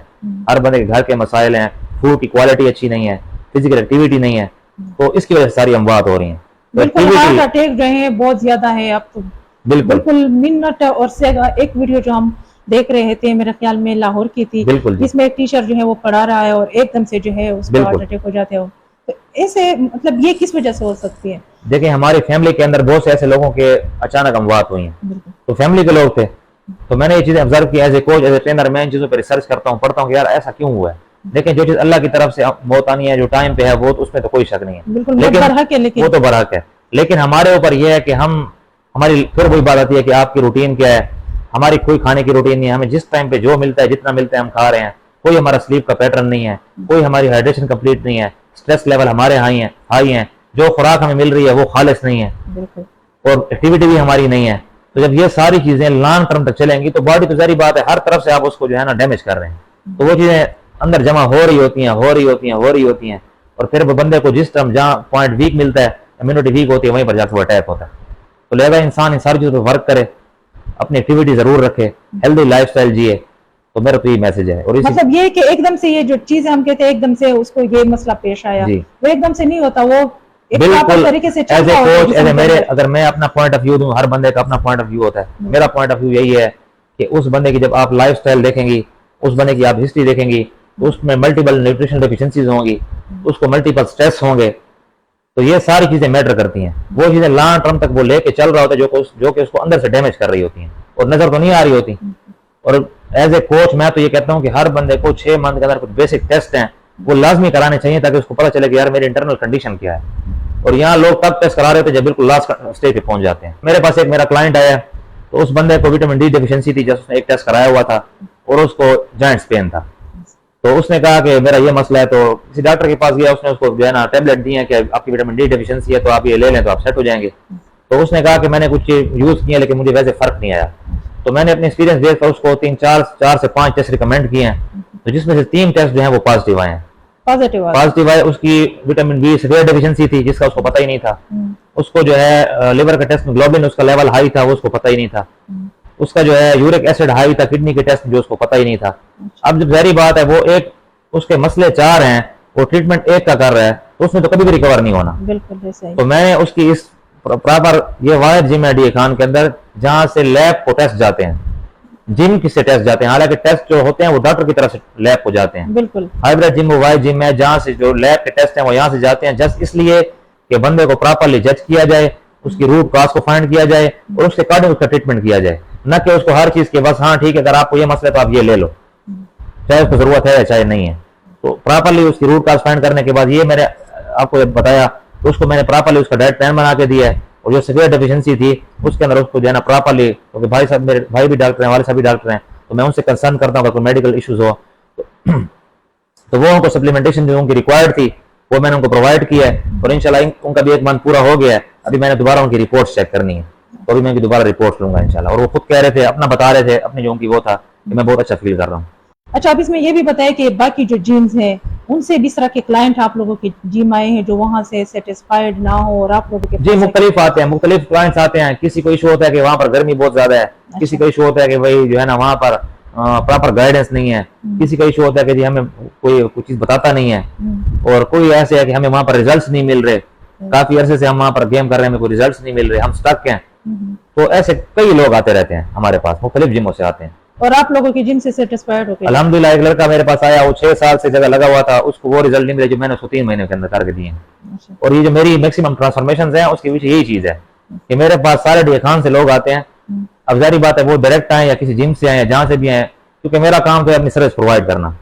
Speaker 2: हर बंदे के घर के मसाइल हैं, फूड की क्वालिटी अच्छी नहीं है, फिजिकल एक्टिविटी नहीं है, तो इसकी वजह से सारी हम बात हो रही है।
Speaker 1: बिल्कुल हार्ट अटैक जो है बहुत ज्यादा है अब तो। बिल्कुल मिनट और से एक वीडियो जो हम देख रहे थे मेरे ख्याल में लाहौर की थी, जिसमें एक टीचर जो है वो पढ़ा रहा है और एकदम से जो है उसको हार्ट अटैक हो जाते हो। तो ऐसे मतलब ये किस वजह से हो सकती है?
Speaker 2: देखिए हमारी फैमिली के अंदर बहुत से ऐसे लोगों के अचानक अमवात हुई हैं, तो फैमिली के लोग थे, तो मैंने ये चीजें ऑब्जर्व की as a coach, as a trainer, मैं इन चीजों पर रिसर्च करता हूँ, पढ़ता हूँ कि यार ऐसा क्यों हुआ है। लेकिन जो चीज अल्लाह की तरफ से मौत आनी है, जो टाइम पे है, वो उसमें तो कोई शक नहीं है, लेकिन वो तो बरहक है। लेकिन हमारे ऊपर यह है कि हमारी फिर वही बात आती है कि आपकी रूटीन क्या है। हमारी कोई खाने की रूटीन नहीं है, हमें जिस टाइम पे जो मिलता है, जितना मिलता है हम खा रहे हैं, कोई हमारा स्लीप का पैटर्न नहीं है, कोई हमारी हाइड्रेशन कंप्लीट नहीं है, स्ट्रेस लेवल हमारे हाई है, जो खुराक हमें मिल रही है वो खालिस नहीं है, और एक्टिविटी भी हमारी नहीं है। तो जब ये सारी चीजें लॉन्ग टर्म तक चलेंगी तो बॉडी तो सारी बात है हर तरफ से आप उसको जो है ना डैमेज कर रहे हैं, तो वो चीजें अंदर जमा हो रही होती हैं, और फिर वो बंदे को जिस टाइम जहाँ पॉइंट वीक मिलता है, इम्यूनिटी वीक होती है, वहीं पर जाकर वो अटैक होता है। तो लिहाजा इंसान इन सारी चीजों पर वर्क करे, अपनी एक्टिविटी जरूर रखे, हेल्दी लाइफस्टाइल जिए, तो मेरा तो ये मैसेज है। और
Speaker 1: मतलब ये कि एकदम से ये जो चीजें हम कहते हैं एकदम से उसको ये मसला पेश आया, वो एकदम से नहीं होता, वो
Speaker 2: बिल्कुल तरीके से as a coach, as a मेरे अगर मैं अपना पॉइंट ऑफ व्यू दूं, हर बंदे का अपना पॉइंट ऑफ व्यू होता है। मेरा पॉइंट ऑफ व्यू यही है कि उस बंदे की जब आप लाइफस्टाइल देखेंगी, उस बंदे की आप हिस्ट्री देखेंगी, तो उसमें मल्टीपल न्यूट्रिशन डेफिशिएंसीज होंगी, उसको मल्टीपल स्ट्रेस होंगे, तो ये सारी चीजें मैटर करती हैं। वो चीजें लॉन्ग टर्म तक वो लेके चल रहा होता है जो कि उसको अंदर से डैमेज कर रही होती हैं, और नजर तो नहीं आ रही होती। और एज ए कोच मैं तो ये कहता हूँ कि हर बंदे को 6 मंथ के अंदर कुछ बेसिक टेस्ट हैं वो लाजमी कराने चाहिए, ताकि उसको पता चले कि यार मेरी इंटरनल कंडीशन क्या है। और यहाँ लोग तब टेस्ट करा रहे थे जब बिल्कुल लास्ट स्टेज पे पहुंच जाते हैं। मेरे पास एक मेरा क्लाइंट आया, तो उस बंदे को विटामिन डी डेफिशिएंसी थी, जब उसने एक टेस्ट कराया हुआ था और उसको जॉइंट्स पेन था, तो उसने कहा कि मेरा ये मसला है, तो किसी डॉक्टर के पास गया, उसने उसको जो है ना टैबलेट दी है कि आपकी विटामिन डी डेफिशिएंसी है, तो आप ये ले लें तो आप सेट हो जाएंगे। तो उसने कहा कि मैंने कुछ यूज किया लेकिन मुझे वैसे फर्क नहीं आया। तो मैंने अपने एक्सपीरियंस बेस पर उसको 4 से 5 टेस्ट रिकमेंड किए हैं, तो जिसमें से 3 टेस्ट जो है वो पॉजिटिव आए हैं। पॉजिटिव आए, उसकी विटामिन बी सीवियर डेफिशिएंसी थी जिसका उसको पता ही नहीं था, उसको जो है लिवर के टेस्ट में ग्लोबिन उसका लेवल हाई था, वो उसको पता ही नहीं था, उसका जो है यूरिक एसिड हाई था किडनी के टेस्ट में, जो उसको पता ही नहीं था। अब जब जाहिर बात है वो एक उसके मसले 4 हैं, वो ट्रीटमेंट एक का कर रहा है, तो उसमें तो कभी भी रिकवर नहीं होना।
Speaker 1: बिल्कुल सही।
Speaker 2: तो मैंने उसकी इस प्रॉपर ये वाहिद जिम है DI खान के अंदर जहां से लैब को टेस्ट जाते हैं, जिम किससे टेस्ट जाते हैं, हालांकि टेस्ट जो होते हैं वो डॉक्टर की तरफ से लैब को जाते हैं।
Speaker 1: बिल्कुल
Speaker 2: हाइब्रिड जिम वो वाहिद जिम है जहां से जो लैब के टेस्ट हैं वो यहाँ से जाते हैं, जस्ट इसलिए कि बंदे को प्रॉपरली जज किया जाए, उसकी रूट कॉज को फाइंड किया जाए और उसके अकॉर्डिंग उसका ट्रीटमेंट किया जाए, न कि उसको हर चीज के बस हाँ ठीक है अगर आपको ये मसला है तो आप ये ले लो, चाहे उसको जरूरत है या चाहे नहीं है। तो प्रॉपरली उसकी रूट कॉज फाइंड करने के बाद ये मैंने आपको बताया, तो उसको मैंने प्रॉपरली उसका डाइट प्लान बना के दिया है, और जो सीवियर डेफिशिएंसी थी उसके अंदर उसको जो है ना प्रॉपरली, क्योंकि भाई साहब मेरे भाई भी डॉक्टर हैं, वाले साहब भी डॉक्टर हैं, तो मैं उनसे कंसर्न करता हूँ अगर कोई मेडिकल इश्यूज हो तो वो उनको सप्लीमेंटेशन जो उनकी रिक्वायर्ड थी वो मैंने उनको प्रोवाइड किया है, और इंशाल्लाह उनका भी 1 मंथ पूरा हो गया है। अभी मैंने दोबारा उनकी रिपोर्ट्स चेक करनी है, तो अभी मैं दोबारा रिपोर्ट लूंगा इंशाल्लाह। और वो खुद कह रहे थे, अपना बता रहे थे अपनी जो उनकी वो था कि मैं बहुत अच्छा फील कर रहा हूँ।
Speaker 1: अच्छा, आप इसमें ये भी बताएं कि बाकी जो जिम्स हैं उनसे भी इस तरह के क्लाइंट आप लोगों के जिम आए हैं जो वहां से सेटिस्फाइड ना हो और आप लोगों के
Speaker 2: जी मुख्तलिफ आते हैं, मुख्तलिफ क्लाइंट्स आते हैं। किसी को इशू होता है कि वहाँ पर गर्मी बहुत ज्यादा है, किसी को इशू होता है कि भाई जो है ना वहाँ पर प्रॉपर गाइडेंस नहीं है, किसी का इशू होता है कि जी हमें कोई चीज बताता नहीं है, और कोई ऐसे है कि हमें वहाँ पर रिजल्ट्स नहीं मिल रहे, काफी अरसे से हम वहाँ पर गेम कर रहे हैं, हमें कोई रिजल्ट्स नहीं मिल रहे, हम स्टक हैं। तो ऐसे कई लोग आते रहते हैं हमारे पास, मुख्तलिफ जिमों से आते हैं।
Speaker 1: और आप लोगों के जिम से सेटिस्फाइड हो गए?
Speaker 2: अल्हम्दुलिल्लाह, एक लड़का मेरे पास आया, वो 6 साल से जगह लगा हुआ था, उसको वो रिजल्ट नहीं मिले जो मैंने उसको 3 महीने के अंदर करके दिए हैं। और ये जो मेरी मैक्सिमम ट्रांसफॉर्मेशन है उसके पीछे यही चीज है कि मेरे पास सारे डीए खान से लोग आते हैं। अब जारी बात है वो डायरेक्ट आए या किसी जिम से आए या जहाँ से भी आए, क्योंकि मेरा काम तो है अपनी सर्विस प्रोवाइड करना।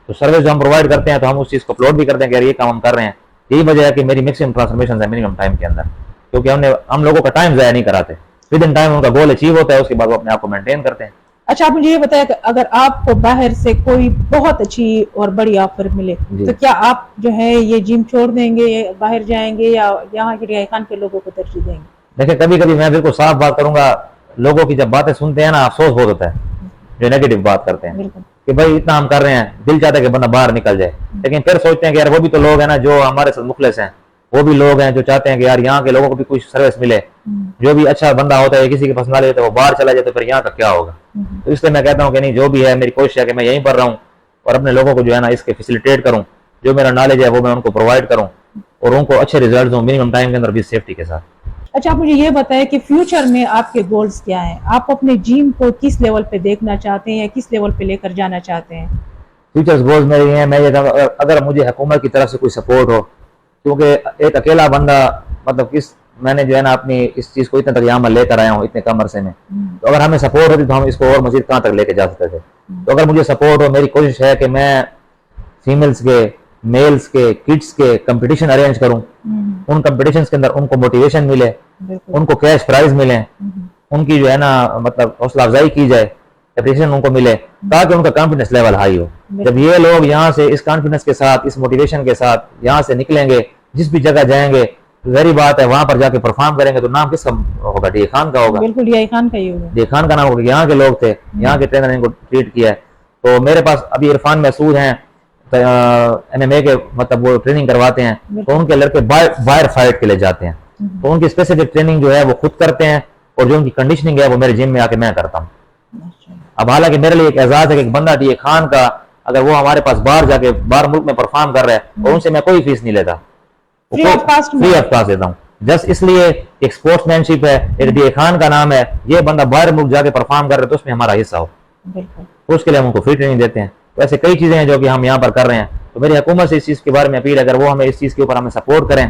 Speaker 2: तो सर्विस जो हम प्रोवाइड करते हैं तो हम उस चीज को अपलोड भी करते हैं कि यार ये काम हम कर रहे हैं। यही वजह है कि मेरी मैक्सिमम ट्रांसफॉर्मेशन है मिनिमम टाइम के अंदर, क्योंकि हम लोगों का टाइम ज़ाया नहीं कराते। विद इन टाइम उनका गोल अचीव होता है, उसके बाद वो अपने आप को मेंटेन करते हैं।
Speaker 1: अच्छा, आप मुझे ये बताया कि अगर आपको बाहर से कोई बहुत अच्छी और बड़ी ऑफर मिले तो क्या आप जो है ये जिम छोड़ देंगे, बाहर जाएंगे, या यहाँ के डीआई खान के लोगों को तरजीह देंगे?
Speaker 2: देखिए, कभी कभी मैं बिल्कुल साफ बात करूंगा, लोगों की जब बातें सुनते हैं ना अफसोस बहुत होता है जो नेगेटिव बात करते हैं कि भाई इतना हम कर रहे हैं, दिल चाहता है कि बंदा बाहर निकल जाए, लेकिन फिर सोचते हैं कि यार वो भी तो लोग हैं ना जो हमारे साथ मुखलिस हैं, वो भी लोग हैं जो चाहते हैं कि यार यहाँ के लोगों को भी कुछ सर्विस मिले। जो भी अच्छा बंदा होता है किसी के पास ना लेते वो बाहर चला जाए तो फिर यहाँ का क्या होगा। तो इसलिए मैं कहता हूँ कि नहीं, जो भी है मेरी कोशिश है कि मैं यहीं पर रहूँ और अपने लोगों को जो है ना इसके फैसिलिटेट करूँ, जो मेरा नॉलेज है वो मैं उनको प्रोवाइड करूँ और उनको अच्छे रिजल्ट दूँ मिनिमम टाइम के अंदर भी सेफ्टी के साथ।
Speaker 1: अच्छा, आप मुझे ये बताएं कि फ्यूचर में आपके गोल्स क्या हैं? आप अपने जिम को किस लेवल पे देखना चाहते हैं, किस लेवल पे लेकर जाना चाहते हैं?
Speaker 2: फ्यूचर्स गोल्स मेरे हैं, मैं ये अगर मुझे हुकूमत की तरफ से कोई सपोर्ट हो, क्योंकि एक अकेला बंदा मतलब मैंने जो है ना अपनी इस चीज को इतने तक यहाँ लेकर आया हूँ इतने कम अरसे में, तो अगर हमें सपोर्ट होती तो हम इसको और मजीद कहाँ तक लेके जा सकते थे। तो अगर मुझे सपोर्ट हो, मेरी कोशिश है कि मैं फीमेल्स के, मेल्स के, किड्स के कंपटीशन अरेंज करूं, उन कंपटीशंस के अंदर उनको मोटिवेशन मिले, उनको कैश प्राइज मिले, उनकी जो है ना मतलब हौसला अफजाई की जाए, एप्रिसिएशन उनको मिले, ताकि उनका कॉन्फिडेंस लेवल हाई हो। जब ये लोग यहाँ से इस कॉन्फिडेंस के साथ, इस मोटिवेशन के साथ यहाँ से निकलेंगे, जिस भी जगह जाएंगे तो जहरी बात है वहां पर जाके परफॉर्म करेंगे तो नाम किसका होगा? डीए खान का होगा।
Speaker 1: बिल्कुल, डीए खान का ही होगा।
Speaker 2: डीए खान का नाम होगा, यहाँ के लोग थे, यहाँ के ट्रेनर ने इनको ट्रीट किया है। तो मेरे पास अभी इरफान महसूद हैं, MMA के मतलब वो ट्रेनिंग करवाते हैं, तो उनके लड़के बाहर फाइट के लिए जाते हैं, तो उनकी स्पेसिफिक ट्रेनिंग जो है वो खुद करते हैं और जो उनकी कंडीशनिंग है वो मेरे जिम में आके मैं करता हूँ। अब हालांकि मेरे लिए एक एजाज है कि एक बंदा डीए खान का अगर वो हमारे पास बाहर जाके बाहर मुल्क में परफॉर्म कर रहा है और उनसे मैं कोई फीस नहीं लेता, फ्री ऑफ कास्ट देता हूँ, जस्ट इसलिए एक स्पोर्ट्समैनशिप है, एक डीए खान का नाम है, ये बंदा बाहर मुल्क जाके परफॉर्म कर रहे हैं तो उसमें हमारा हिस्सा हो, तो उसके लिए हम उनको फ्री ट्रेनिंग देते हैं। तो ऐसे कई चीजें हैं जो कि हम यहाँ पर कर रहे हैं। तो मेरी हुकूमत से इस चीज के बारे में अपील है, अगर वो हमें इस चीज के ऊपर हमें सपोर्ट करें,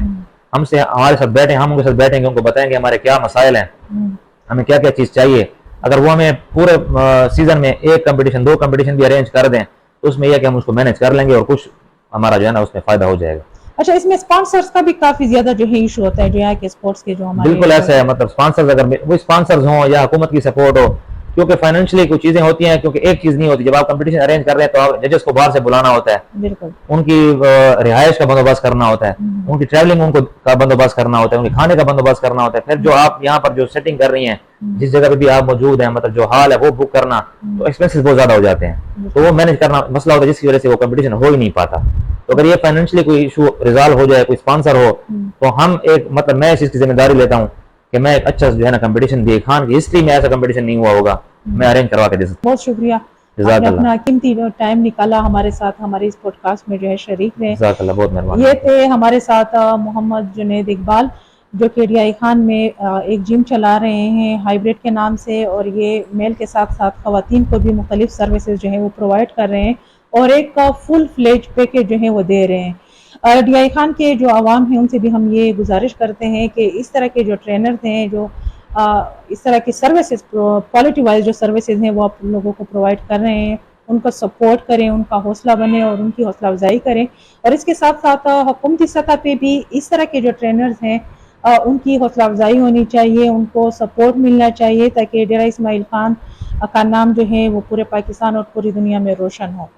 Speaker 2: हमसे हमारे साथ बैठे, हम उनके साथ बैठेंगे, उनको बताएंगे हमारे क्या मसाइल हैं, हमें क्या क्या चीज चाहिए। अगर वो हमें पूरे सीजन में 1 कंपटीशन 2 कंपटीशन भी अरेंज कर दें तो उसमें यह कि हम उसको मैनेज कर लेंगे और कुछ हमारा जो है ना उसमें फायदा हो जाएगा।
Speaker 1: अच्छा, इसमें स्पॉन्सर्स का भी काफी ज्यादा जो है इशू होता है जो यहाँ के स्पोर्ट्स के जो हमारे,
Speaker 2: बिल्कुल ऐसा है, मतलब स्पॉन्सर्स अगर वो स्पॉन्सर्स हों या हुकूमत की सपोर्ट हो, क्योंकि फाइनेंशियली कुछ चीजें होती हैं, क्योंकि एक चीज नहीं होती। जब आप कंपटीशन अरेंज कर रहे हैं तो आप जजेस को बाहर से बुलाना होता है, बिल्कुल उनकी रिहाइश का बंदोबस्त करना होता है, उनकी ट्रैवलिंग उनको का बंदोबस्त करना होता है, उनके खाने का बंदोबस्त करना होता है, फिर जो आप यहाँ पर जो सेटिंग कर रही हैं, जिस जगह पे भी आप मौजूद हैं, मतलब जो हाल है वो बुक करना, तो एक्सपेंसेस बहुत ज्यादा हो जाते हैं, तो वो मैनेज करना मसला होता है, जिसकी वजह से वो कंपटीशन हो ही नहीं पाता। तो अगर ये फाइनेंशियली कोई इशू रिजॉल्व हो जाए, कोई स्पॉन्सर हो, तो हम एक मतलब मैं इस चीज की जिम्मेदारी लेता हूँ कि मैं एक अच्छा जो है ना कंपटीशन, डीए खान की हिस्ट्री में ऐसा कंपटीशन नहीं हुआ होगा, मैं अरेंज करवा के दे सकता हूं।
Speaker 1: बहुत शुक्रिया, आपने अपना कीमती टाइम निकाला हमारे साथ, हमारे इस पॉडकास्ट में जो है शरीक रहे।
Speaker 2: बहुत मेहरबानी।
Speaker 1: ये थे हमारे साथ मोहम्मद जुनैद इकबाल, जो कि डीआई खान में एक जिम चला रहे हैं हाइब्रिड के नाम से, और ये मेल के साथ साथ खवातीन को भी मुख्तलिफ सर्विसेज जो है वो प्रोवाइड कर रहे हैं और एक फुल फ्लेज पैकेज जो है वो दे रहे हैं। DI खान के जो आवाम हैं उनसे भी हम ये गुजारिश करते हैं कि इस तरह के जो ट्रेनर्स हैं, जो इस तरह की सर्विसेज, क्वालिटी वाइज जो सर्विसेज हैं वो आप लोगों को प्रोवाइड कर रहे हैं, उनको सपोर्ट करें, उनका हौसला बने और उनकी हौसला अफजाई करें। और इसके साथ साथ हुकूमती सतह पे भी इस तरह के जो ट्रेनर्स हैं उनकी हौसला अफजाई होनी चाहिए, उनको सपोर्ट मिलना चाहिए, ताकि डेरा इस्माइल खान का नाम जो है वो पूरे पाकिस्तान और पूरी दुनिया में रोशन हो।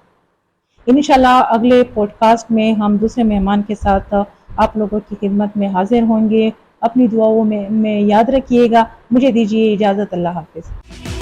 Speaker 1: इंशाल्लाह अगले पॉडकास्ट में हम दूसरे मेहमान के साथ आप लोगों की खिदमत में हाजिर होंगे। अपनी दुआओं में याद रखिएगा। मुझे दीजिए इजाज़त। अल्लाह हाफिज़।